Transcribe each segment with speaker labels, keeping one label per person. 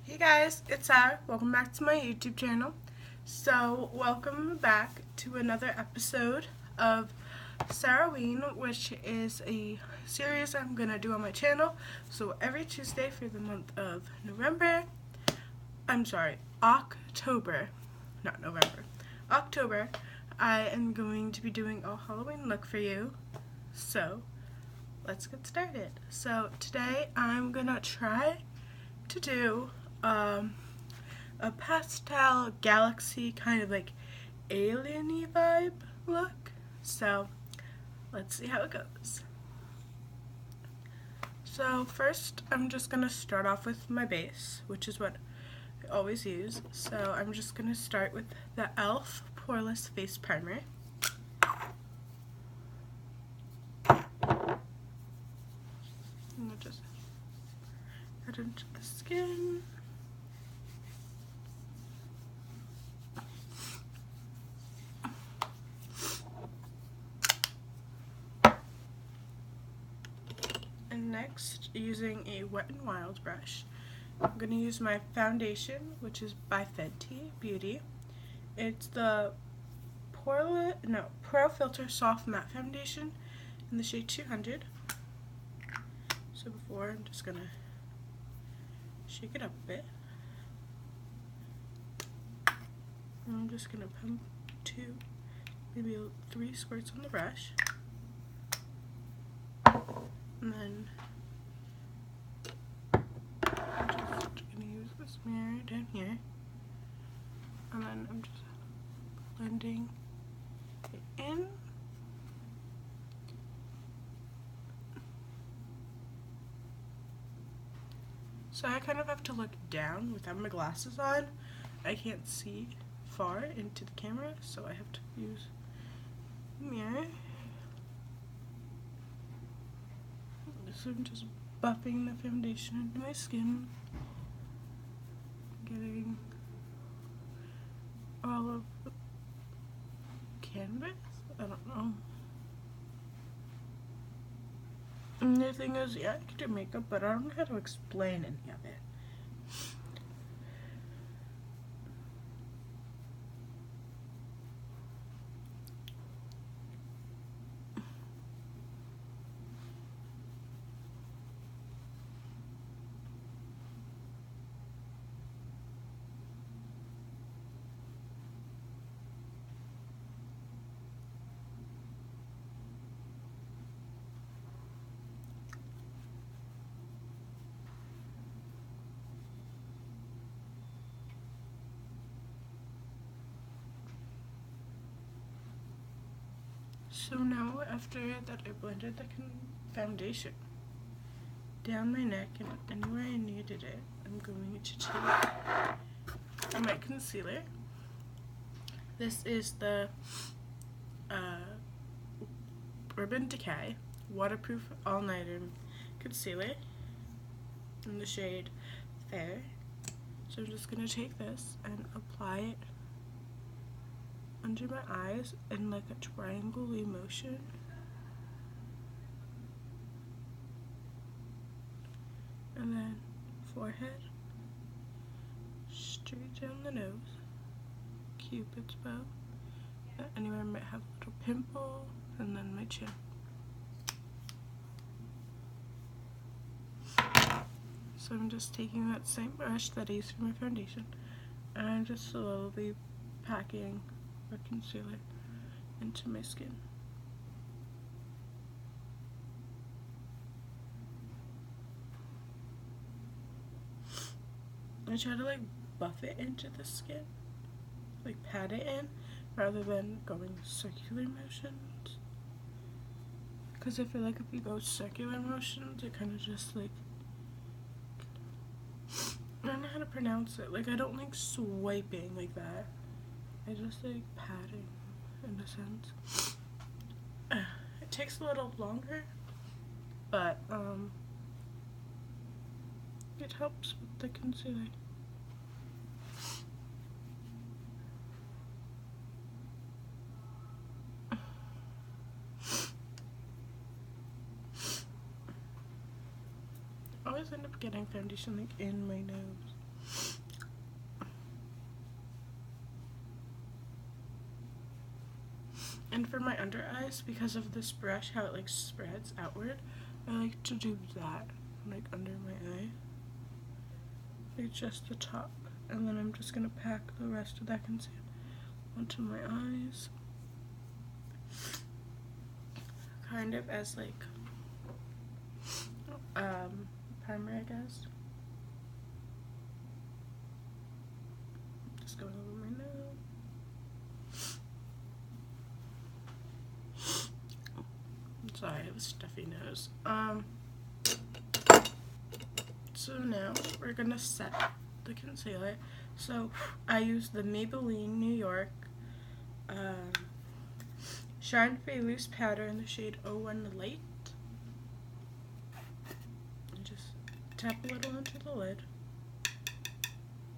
Speaker 1: Hey guys, it's Sarah. Welcome back to my YouTube channel. So, welcome back to another episode of Saroween, which is a series I'm going to do on my channel. So, every Tuesday for the month of October, not November, October, I am going to be doing a Halloween look for you. So, let's get started. So, today I'm going to try to do a pastel galaxy kind of like alien-y vibe look. So let's see how it goes. So first I'm just going to start off with my base, which is what I always use. So I'm just going to start with the e.l.f. Poreless Face Primer. And I'll just add into the skin. And next, using a Wet n Wild brush, I'm going to use my foundation, which is by Fenty Beauty. It's the Pro Filter Soft Matte Foundation in the shade 200. So before, I'm just going to shake it up a bit. And I'm just going to pump maybe 3 squirts on the brush. And then I'm just going to use this mirror down here. And then I'm just blending it in. So I kind of have to look down without my glasses on. I can't see far into the camera, so I have to use the mirror. So I'm just buffing the foundation into my skin, getting all of the canvas. I don't know. And the thing is, yeah, I can do makeup, but I don't know how to explain any of it. So now, after that I blended the foundation down my neck and anywhere I needed it, I'm going to take my concealer. This is the Urban Decay Waterproof All Nighter Concealer in the shade Fair. So I'm just going to take this and apply it under my eyes in like a triangle-y motion. And then forehead, straight down the nose, Cupid's bow, anywhere I might have a little pimple, and then my chin. So I'm just taking that same brush that I used for my foundation, and I'm just slowly packing the concealer into my skin. I try to like buff it into the skin, like pat it in, rather than going circular motions. Because I feel like if you go circular motions, it kind of just like, I don't know how to pronounce it. Like, I don't like swiping like that. I just like patting in a sense. It takes a little longer, but it helps with the concealer. I always end up getting foundation like in my nose. And for my under eyes, because of this brush, how it like spreads outward, I like to do that, like under my eye, like just the top. And then I'm just gonna pack the rest of that concealer onto my eyes, kind of as like primer, I guess. Just going over my nose. Sorry, I have a stuffy nose. So now we're gonna set the concealer. So I use the Maybelline New York Shine Free Loose Powder in the shade 01 Light. And just tap a little onto the lid.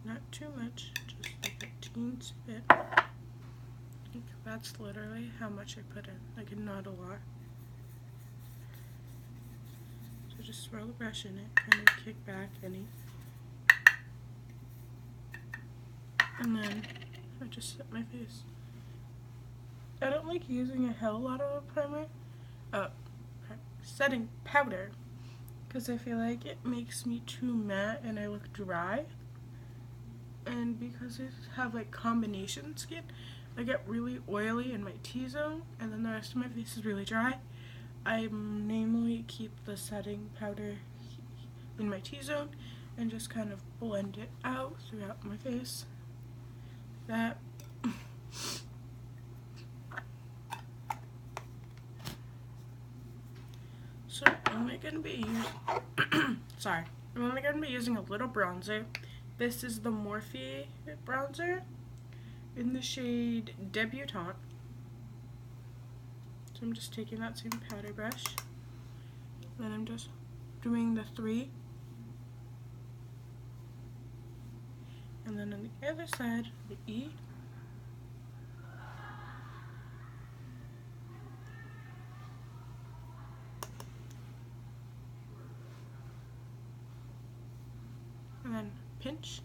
Speaker 1: Not too much, just like a teensy bit. That's literally how much I put in, like not a lot. So just swirl the brush in it, kind of kick back any. And then I just set my face. I don't like using a hell lot of a primer, setting powder, because I feel like it makes me too matte and I look dry. And because I have like combination skin, I get really oily in my T-zone, and then the rest of my face is really dry. I namely keep the setting powder in my T-zone and just kind of blend it out throughout my face. That. So I'm only gonna be using I'm only gonna be using a little bronzer. This is the Morphe bronzer in the shade Debutante. So I'm just taking that same powder brush, then I'm just doing the 3, and then on the other side, the E. And then pinch,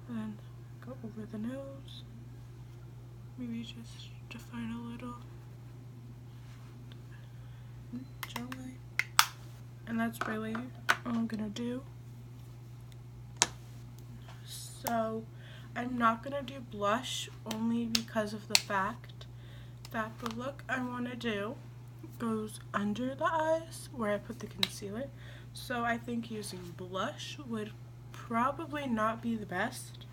Speaker 1: and then go over the nose. Maybe just define a little jawline. And that's really all I'm gonna do. So I'm not gonna do blush, only because of the fact that the look I want to do goes under the eyes where I put the concealer. So I think using blush would probably not be the best.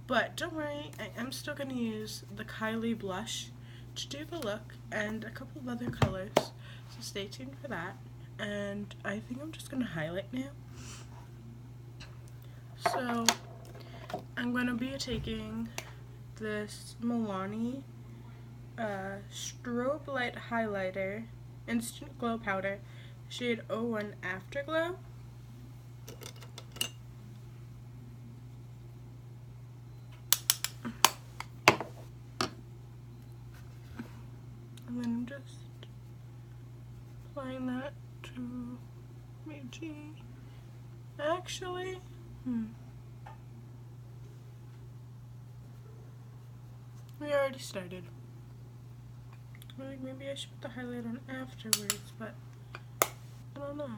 Speaker 1: But don't worry, I am still going to use the Kylie blush to do the look and a couple of other colors. So stay tuned for that. And I think I'm just going to highlight now. So I'm going to be taking this Milani Strobe Light Highlighter Instant Glow Powder, shade 01 Afterglow. And then I'm just applying that to my cheek. Actually, we already started. Like maybe I should put the highlight on afterwards, but I don't know.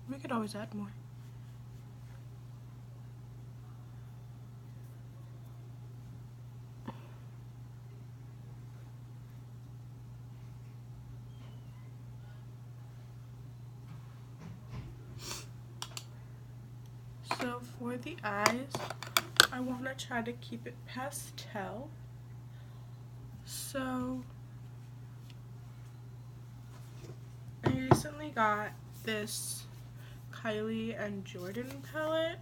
Speaker 1: We could always add more. So for the eyes, I want to try to keep it pastel. So I recently got this Kylie and Jordan palette,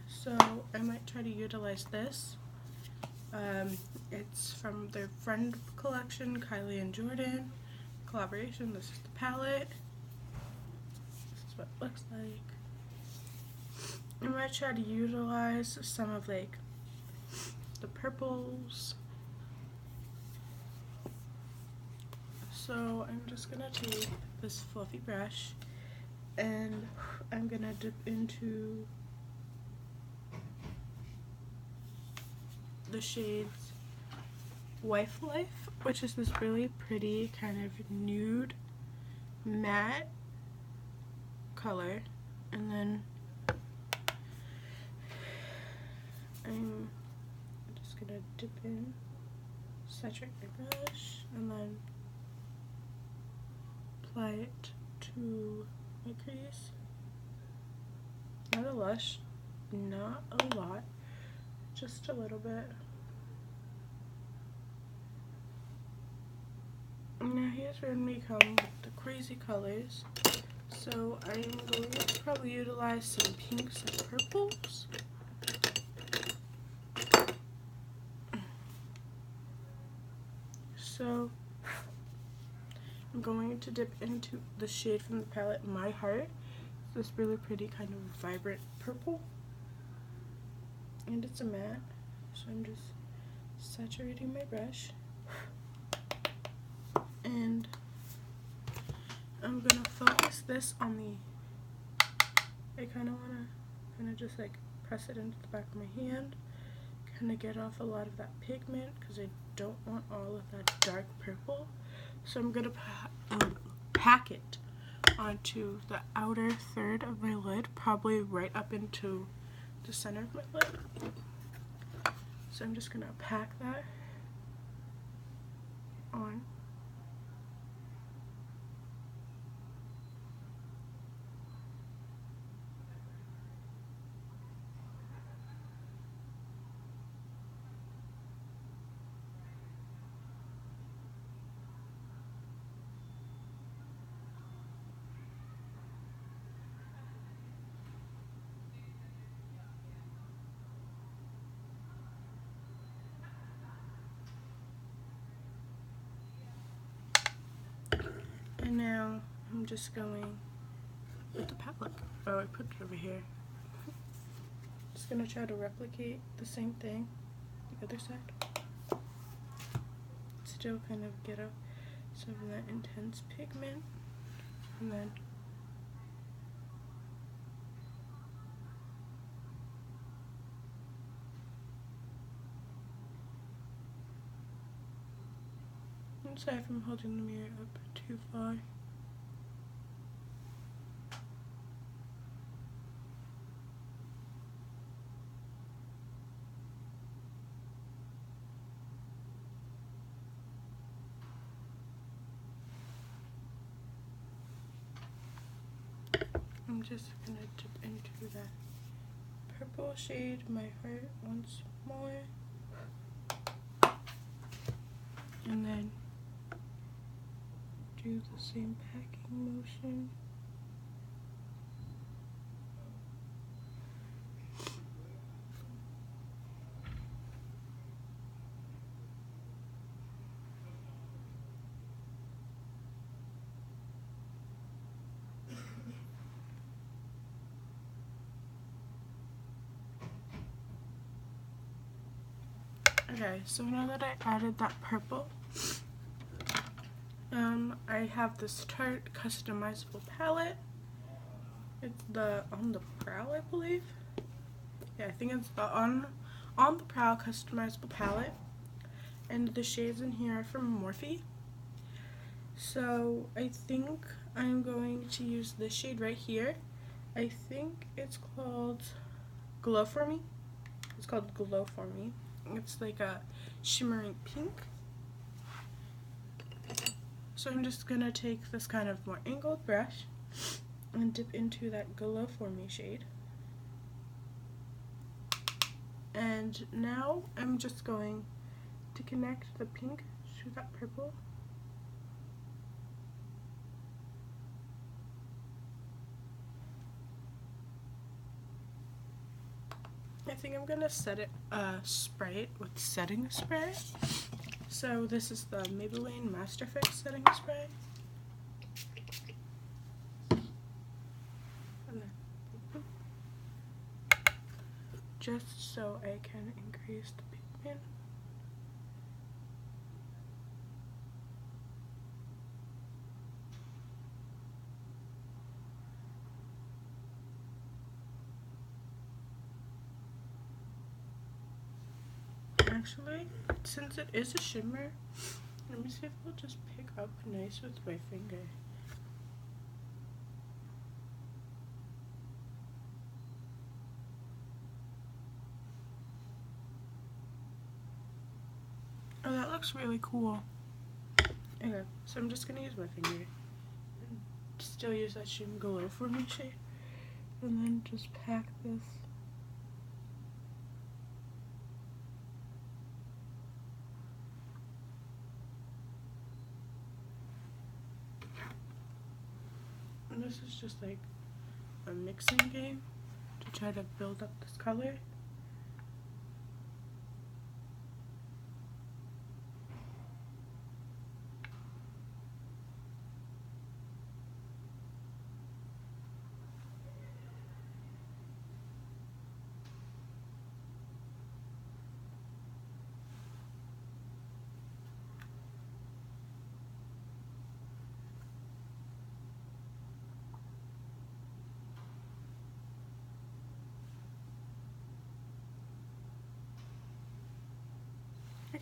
Speaker 1: so I might try to utilize this. It's from their friend collection, Kylie and Jordan collaboration. This is the palette. This is what it looks like. I might try to utilize some of like the purples. So I'm just gonna take this fluffy brush and I'm gonna dip into the shades Wife Life, which is this really pretty kind of nude matte color. And then I'm just gonna dip in, saturate my brush, and then apply it to my crease. Not a lush, not a lot, just a little bit. Now here's where we come with the crazy colors. So I'm going to probably utilize some pinks and purples. So I'm going to dip into the shade from the palette My Heart. It's this really pretty kind of vibrant purple. And it's a matte. So I'm just saturating my brush. And I'm gonna focus this on the, I kind of want to just like press it into the back of my hand, kind of get off a lot of that pigment because I don't want all of that dark purple. So I'm gonna pack it onto the outer third of my lid, probably right up into the center of my lid. So I'm just gonna pack that on. And now I'm just going with the palette. Oh, I put it over here. Just gonna try to replicate the same thing, the other side. Still kind of get some of that intense pigment, and then aside from holding the mirror up too far. I'm just gonna dip into that purple shade, My Heart, once more, and then do the same packing motion. Okay, so now that I added that purple, I have this Tarte customizable palette. It's the On the Prowl, I believe. Yeah, I think it's the On the Prowl customizable palette. And the shades in here are from Morphe. So I think I'm going to use this shade right here. I think it's called Glow For Me. It's called Glow For Me. It's like a shimmering pink. So I'm just gonna take this kind of more angled brush and dip into that Glow For Me shade. And now I'm just going to connect the pink to that purple. I think I'm gonna spray it with setting spray. So this is the Maybelline Master Fix setting spray. And then, just so I can increase the pigment. Actually, since it is a shimmer, let me see if it'll just pick up nice with my finger. Oh, that looks really cool. Okay, so I'm just gonna use my finger and still use that Shim Glow for my shade, and then just pack this. And this is just like a mixing game to try to build up this color.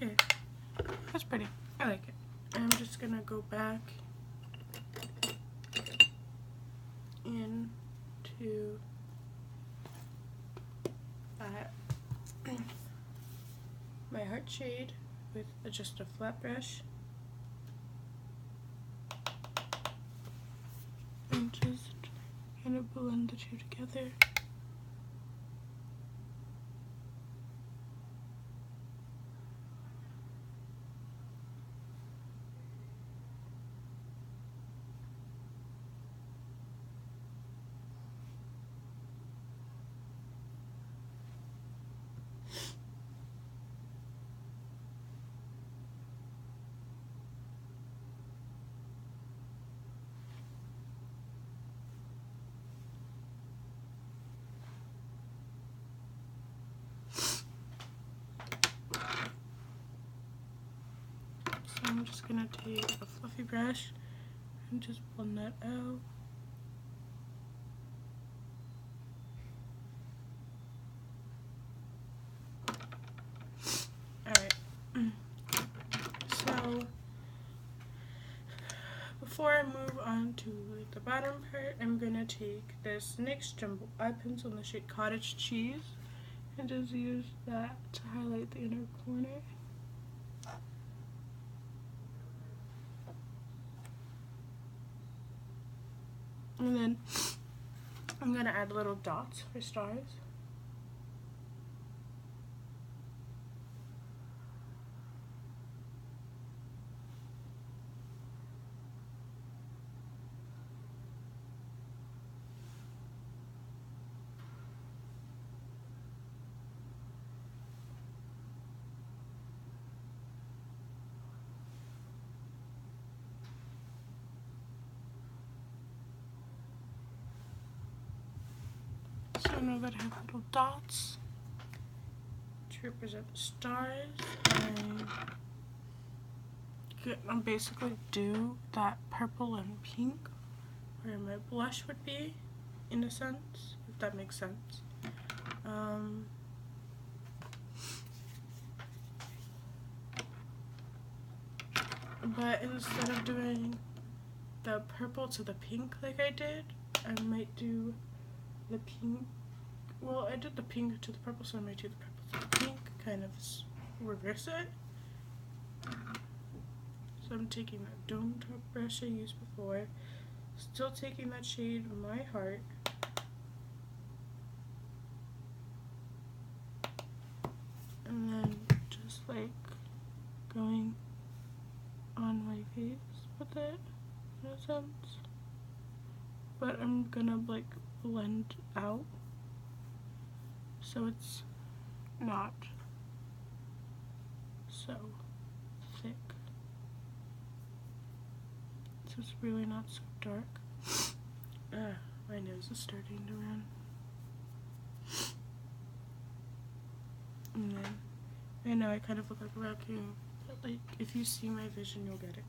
Speaker 1: Okay, that's pretty. I like it. I'm just gonna go back into that my heart shade with just a flat brush and just kind of blend the two together. I'm just gonna take a fluffy brush and just blend that out. Alright, so before I move on to like the bottom part, I'm gonna take this NYX Jumbo Eye Pencil in the shade Cottage Cheese and just use that to highlight the inner corner. And then I'm gonna add little dots for stars. So now that I have little dots to represent the stars, I basically do that purple and pink where my blush would be, in a sense, if that makes sense. But instead of doing the purple to the pink like I did, I might do the pink. Well, I did the pink to the purple, so I might do the purple to the pink, kind of reverse it. So I'm taking that dome top brush I used before, still taking that shade My Heart, and then just like going on my face with it, in a sense. But I'm gonna like blend out so it's not so thick. So it's really not so dark. My nose is starting to run. And then, I know I kind of look like a raccoon, but like, if you see my vision, you'll get it.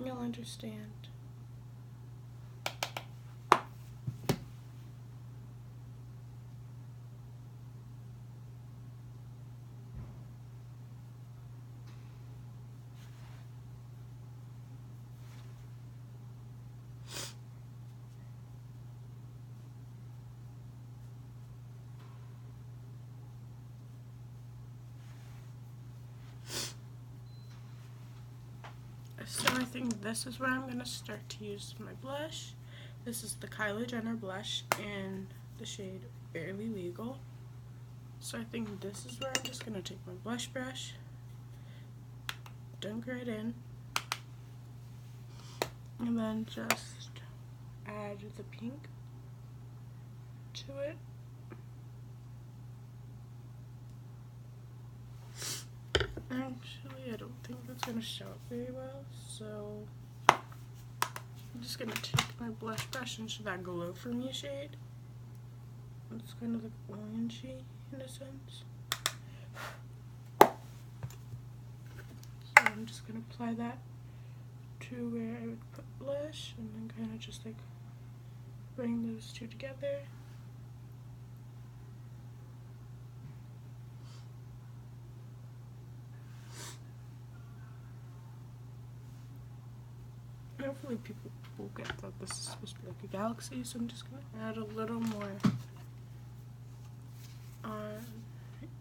Speaker 1: You'll understand. think this is where I'm going to start to use my blush. This is the Kylie Jenner blush in the shade Barely Legal. So I think this is where I'm just going to take my blush brush, dunk right in, and then just add the pink to it. Actually, I don't think that's going to show up very well, so I'm just going to take my blush brush into that Glow For Me shade. It's kind of like orangey in a sense. So I'm just going to apply that to where I would put blush, and then kind of just like bring those two together. Hopefully people will get that this is supposed to be like a galaxy, so I'm just going to add a little more on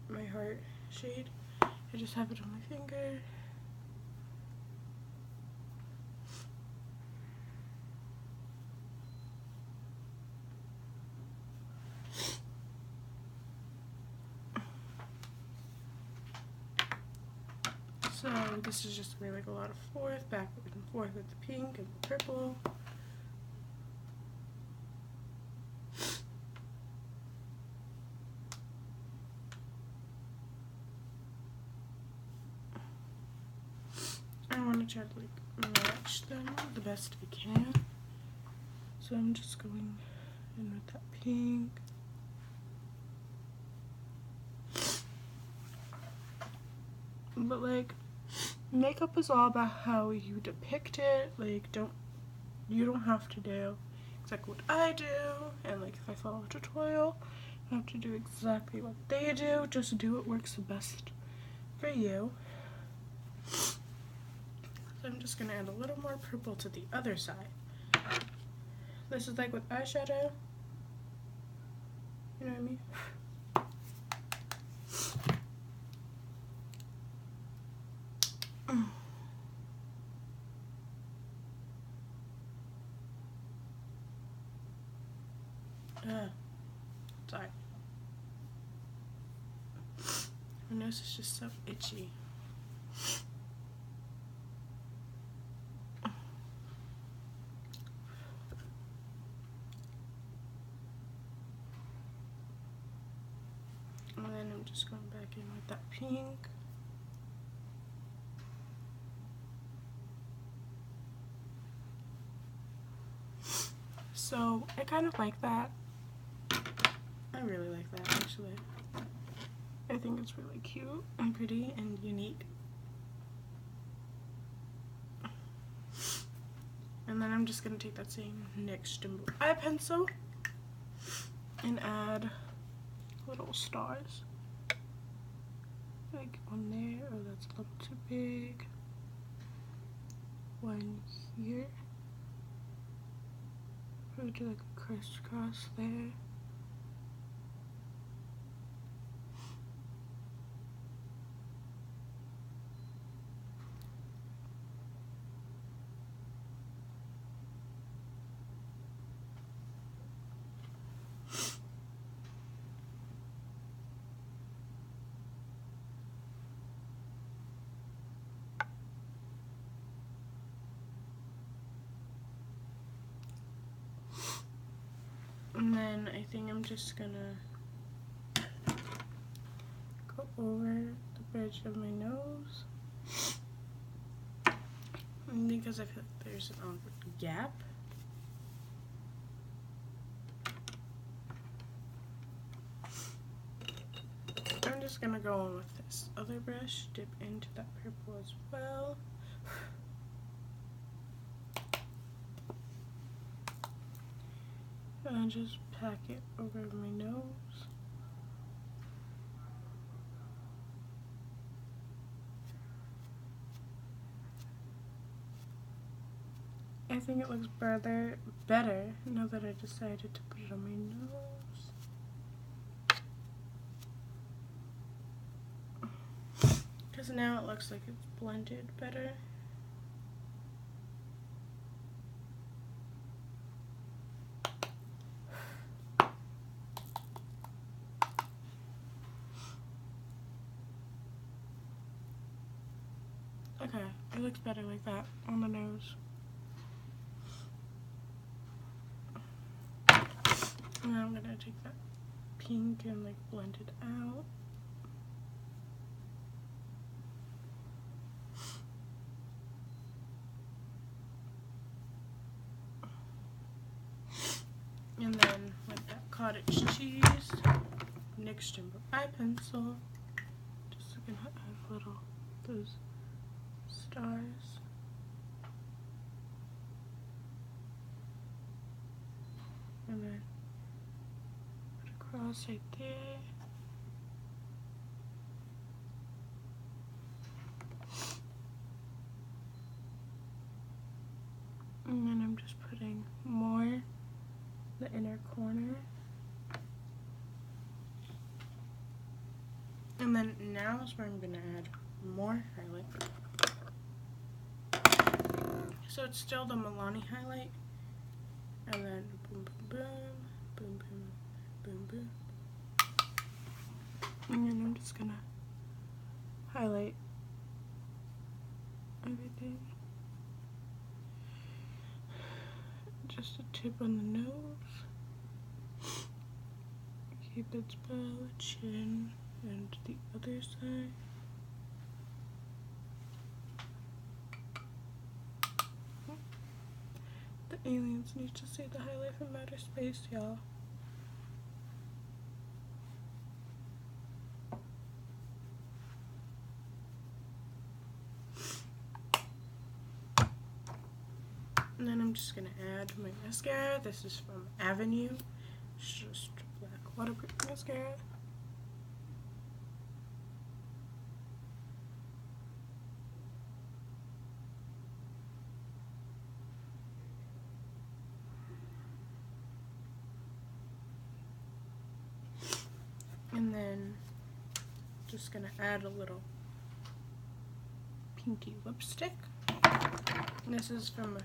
Speaker 1: my heart shade. I just have it on my finger. So this is just really like a lot of back and forth with the pink and the purple. I want to try to like match them the best I can. So I'm just going in with that pink. But like, makeup is all about how you depict it. Like, you don't have to do exactly what I do, and like if I follow a tutorial, I have to do exactly what they do. Just do what works the best for you. So I'm just gonna add a little more purple to the other side. This is like with eyeshadow. You know what I mean? Sorry. My nose is just so itchy. And then I'm just going back in with that pink. So I kind of like that. I really like that actually. I think it's really cute and pretty and unique. And then I'm just going to take that same NYX Jumbo eye pencil and add little stars. Like on there. Oh, that's a little too big. One here. Probably do like a crisscross there. And then I think I'm just gonna go over the bridge of my nose. And because I feel like there's an awkward gap. I'm just gonna go in with this other brush, dip into that purple as well. And just pack it over my nose. I think it looks better now that I decided to put it on my nose. Because now it looks like it's blended better. Okay, it looks better like that on the nose. And then I'm gonna take that pink and like blend it out. And then with that cottage cheese, next jumbo eye pencil, just gonna add little those stars. And then put across right there. And then I'm just putting more the inner corner. And then now is where I'm gonna add more highlight. So it's still the Milani highlight. And then boom, boom, boom, boom, boom, boom, boom. And then I'm just gonna highlight everything. Just a tip on the nose. Cupid's bow, chin, and the other side. The aliens need to see the highlight from outer space, y'all. And then I'm just gonna add my mascara. This is from Avenue. It's just black waterproof mascara. And then just gonna add a little pinky lipstick. And this is from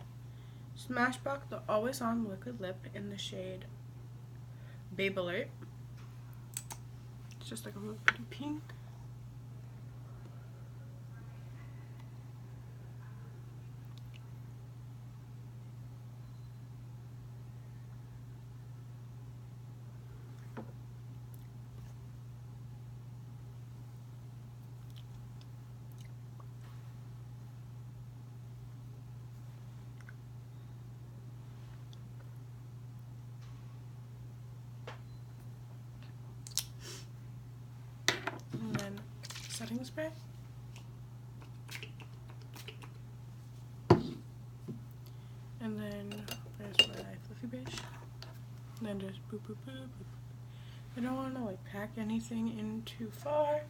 Speaker 1: Smashbox, the Always On Liquid Lip in the shade Babe Alert. It's just like a really pretty pink. And then setting spray. And then where's my fluffy brush? And then just boop boop boop boop. I don't want to like pack anything in too far,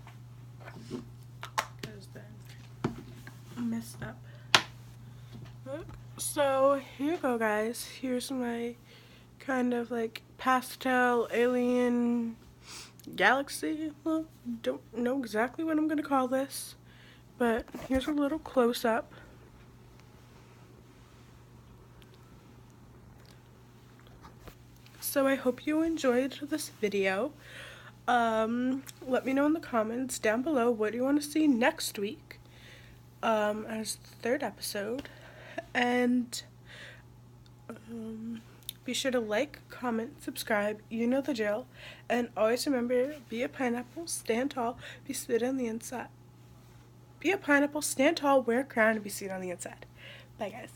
Speaker 1: because then I mess up. So here you go, guys. Here's my kind of like pastel alien galaxy. Well, don't know exactly what I'm gonna call this, but here's a little close-up. So I hope you enjoyed this video. Let me know in the comments down below what you want to see next week as the third episode. And be sure to like, comment, subscribe, you know the drill. And always remember, be a pineapple, stand tall, be sweet on the inside. Be a pineapple, stand tall, wear a crown, and be sweet on the inside. Bye, guys.